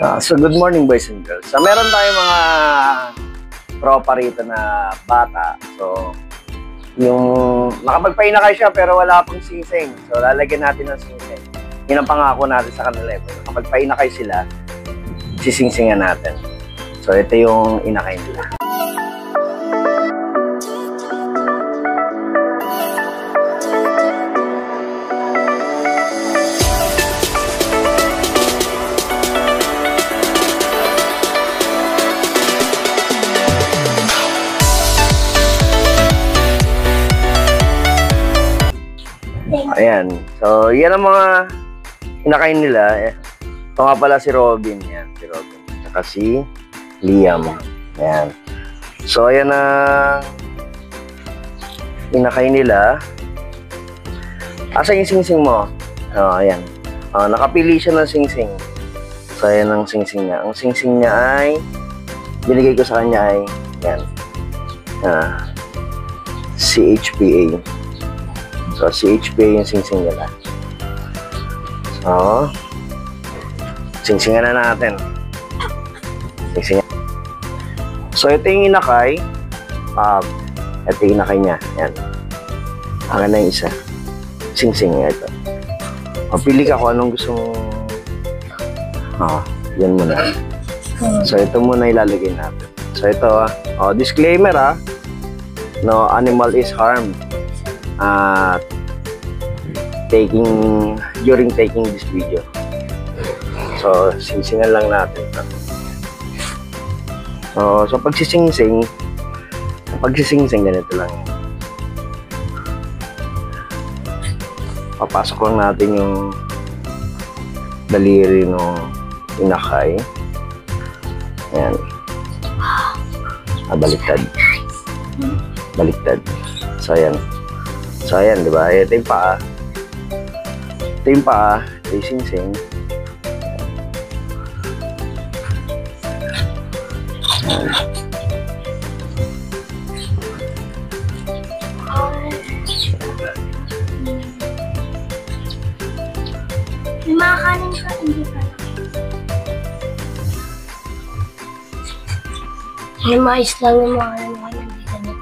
So good morning boys and girls. So meron tayong mga tropa rito na bata. So yung nakapagpainakay siya pero wala pang singsing. So lalagyan natin ng singsing. Yun ang pangako natin sa kanila. Nakapagpainakay sila, sisingsingan natin. So ito yung inakay nila. Ayan. So, yan ang mga inakain nila. Ito nga pala si Robin. Yan, si Robin. Saka si Liam. Ayan. So, ayan ang inakain nila. Asa yung singsing mo? Oh, ayan. Nakapili siya ng singsing. So, ayan ang singsing niya. Ang singsing niya ay binigay ko sa kanya ay yan. CHPA. So, CHPA yung singsing nila. So, singsingan na natin. Singsingan. So, ito yung inakay. Ito yung inakay niya. Yan. Akin na yung isa. Singsing niya ito. Pili ka kung anong gusto mong... yan muna. So, ito muna ilalagay natin. So, ito disclaimer no animal is harmed. During taking this video. So, singsingan lang natin. So pagsisingsing ganito lang. Papasok lang natin yung daliri ng inakay. Ayan. Baliktad. Baliktad. So, ayan. So, ayan, di ba? Ito yung paa. Ito yung paa. Ito yung singsing. Ayan. May mga kanin ka, hindi ka. May mais lang yung mga kanin dito na.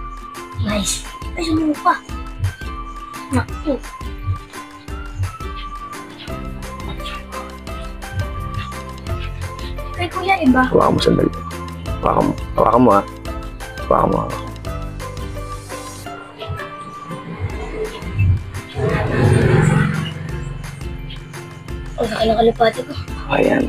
Mais. Ay, sumuha pa. Naku. Kay kuya, iba. Hawakan mo sandali. Hawakan mo Hawakan mo. Ang laki ng kalipati ko. Ayan.